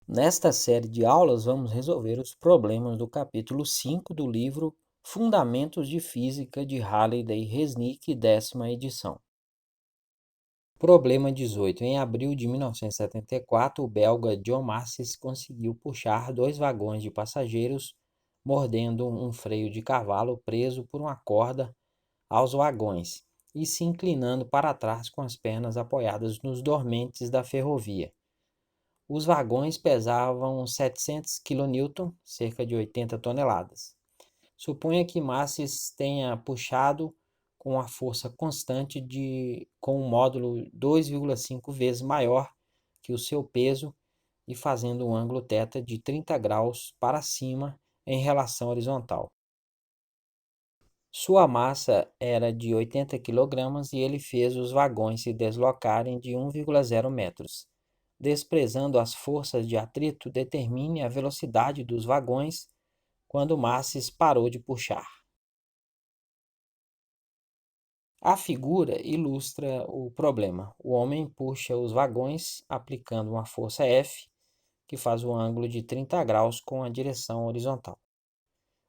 Nesta série de aulas, vamos resolver os problemas do capítulo 5 do livro Fundamentos de Física de Halliday-Resnick, 10ª edição. Problema 18. Em abril de 1974, o belga John Masses conseguiu puxar 2 vagões de passageiros mordendo um freio de cavalo preso por uma corda aos vagões e se inclinando para trás com as pernas apoiadas nos dormentes da ferrovia. Os vagões pesavam 700 kN, cerca de 80 toneladas. Suponha que Masses tenha puxado com a força constante com um módulo 2,5 vezes maior que o seu peso e fazendo um ângulo θ de 30 graus para cima em relação horizontal. Sua massa era de 80 kg e ele fez os vagões se deslocarem de 1,0 metros. Desprezando as forças de atrito, determine a velocidade dos vagões quando Masses parou de puxar. A figura ilustra o problema. O homem puxa os vagões aplicando uma força F, que faz um ângulo de 30 graus com a direção horizontal.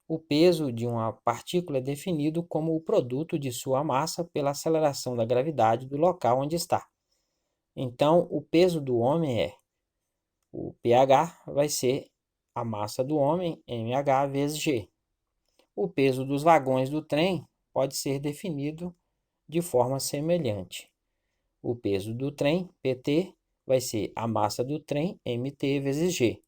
O peso de uma partícula é definido como o produto de sua massa pela aceleração da gravidade do local onde está. Então, o peso do homem o pH vai ser a massa do homem, mH, vezes G. O peso dos vagões do trem pode ser definido de forma semelhante. O peso do trem, PT, vai ser a massa do trem, MT, vezes G.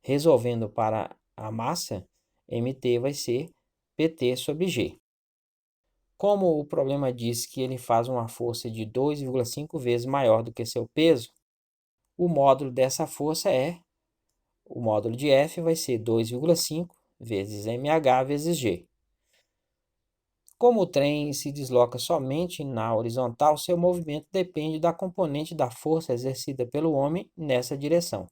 Resolvendo para a massa, MT vai ser PT sobre G. Como o problema diz que ele faz uma força de 2,5 vezes maior do que seu peso, o módulo dessa força o módulo de F vai ser 2,5 vezes mH vezes G. Como o trem se desloca somente na horizontal, seu movimento depende da componente da força exercida pelo homem nessa direção.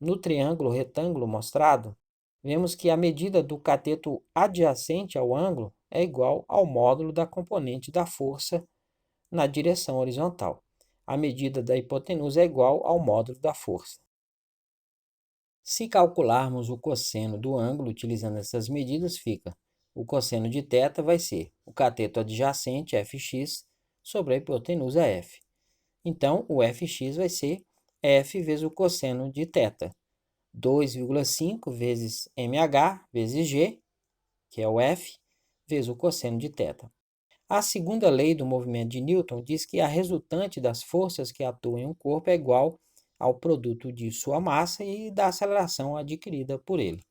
No triângulo retângulo mostrado, vemos que a medida do cateto adjacente ao ângulo é igual ao módulo da componente da força na direção horizontal. A medida da hipotenusa é igual ao módulo da força. Se calcularmos o cosseno do ângulo utilizando essas medidas, fica o cosseno de θ vai ser o cateto adjacente fx sobre a hipotenusa f. Então, o fx vai ser f vezes o cosseno de θ. 2,5 vezes mh vezes g, que é o f, vezes o cosseno de θ. A segunda lei do movimento de Newton diz que a resultante das forças que atuam em um corpo é igual ao produto de sua massa e da aceleração adquirida por ele.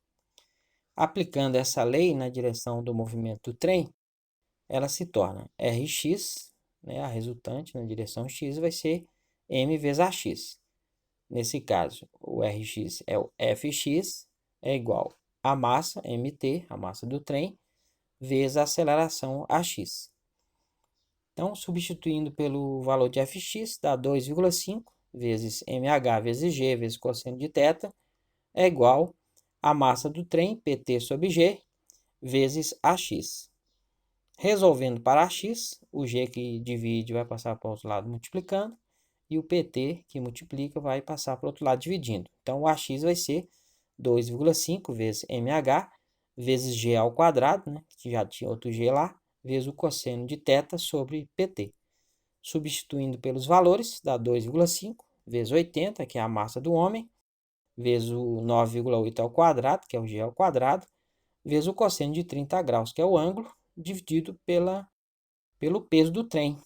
Aplicando essa lei na direção do movimento do trem, ela se torna Rx, a resultante na direção x vai ser m vezes ax. Nesse caso, o Rx é o Fx, é igual à massa, mt, a massa do trem, vezes a aceleração ax. Então, substituindo pelo valor de Fx, dá 2,5 vezes mh vezes g vezes cosseno de θ é igual à massa do trem, pt sobre g, vezes ax. Resolvendo para ax, o g que divide vai passar para o outro lado multiplicando, e o pt que multiplica vai passar para o outro lado dividindo. Então, o ax vai ser 2,5 vezes mh vezes g ao quadrado, que já tinha outro g lá, vezes o cosseno de θ sobre pt. Substituindo pelos valores, dá 2,5 vezes 80, que é a massa do homem, vezes o 9,8 ao quadrado, que é o g ao quadrado, vezes o cosseno de 30 graus, que é o ângulo, dividido pelo peso do trem.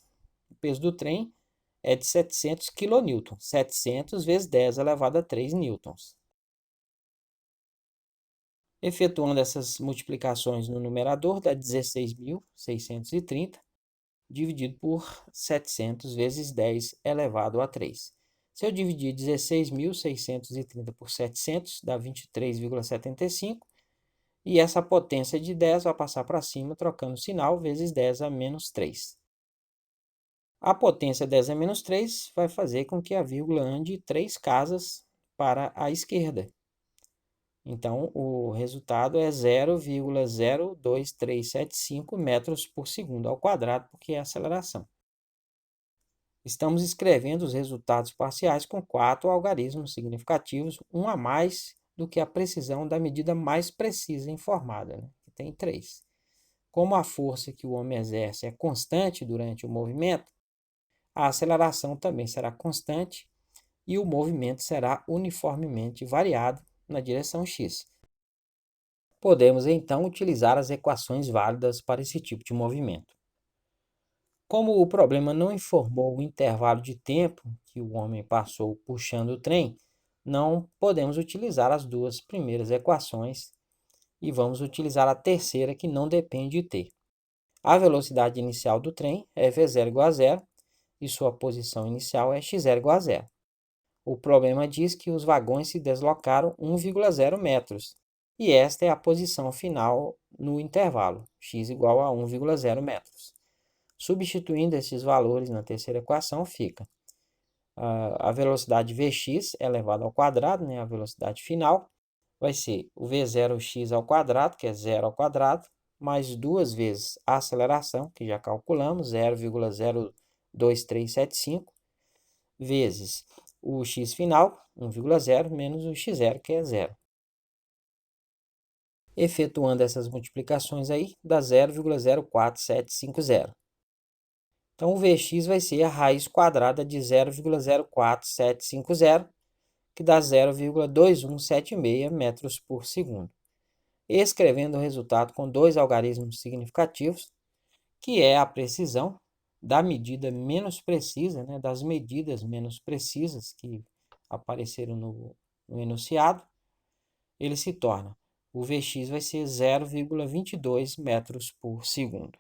O peso do trem é de 700 kN, 700 vezes 10 elevado a 3 newtons. Efetuando essas multiplicações no numerador, dá 16.630, dividido por 700 vezes 10 elevado a 3. Se eu dividir 16.630 por 700, dá 23,75. E essa potência de 10 vai passar para cima, trocando o sinal, vezes 10 a menos 3. A potência 10 a menos 3 vai fazer com que a vírgula ande 3 casas para a esquerda. Então, o resultado é 0,02375 metros por segundo ao quadrado, porque é a aceleração. Estamos escrevendo os resultados parciais com 4 algarismos significativos, um a mais do que a precisão da medida mais precisa informada, né? Que tem 3. Como a força que o homem exerce é constante durante o movimento, a aceleração também será constante e o movimento será uniformemente variado na direção x. Podemos então utilizar as equações válidas para esse tipo de movimento. Como o problema não informou o intervalo de tempo que o homem passou puxando o trem, não podemos utilizar as duas primeiras equações e vamos utilizar a terceira, que não depende de t. A velocidade inicial do trem é v0 igual a zero e sua posição inicial é x0 igual a zero. O problema diz que os vagões se deslocaram 1,0 metros e esta é a posição final no intervalo, x igual a 1,0 metros. Substituindo esses valores na terceira equação, fica a velocidade Vx elevado ao quadrado, né, a velocidade final, vai ser o V0x ao quadrado, que é 0 ao quadrado, mais 2 vezes a aceleração, que já calculamos, 0,02375, vezes o x final, 1,0, menos o x0, que é 0. Efetuando essas multiplicações aí, dá 0,04750. Então, o Vx vai ser a raiz quadrada de 0,04750, que dá 0,2176 metros por segundo. Escrevendo o resultado com 2 algarismos significativos, que é a precisão da medida menos precisa, né, das medidas menos precisas que apareceram no enunciado, ele se torna, o Vx vai ser 0,22 metros por segundo.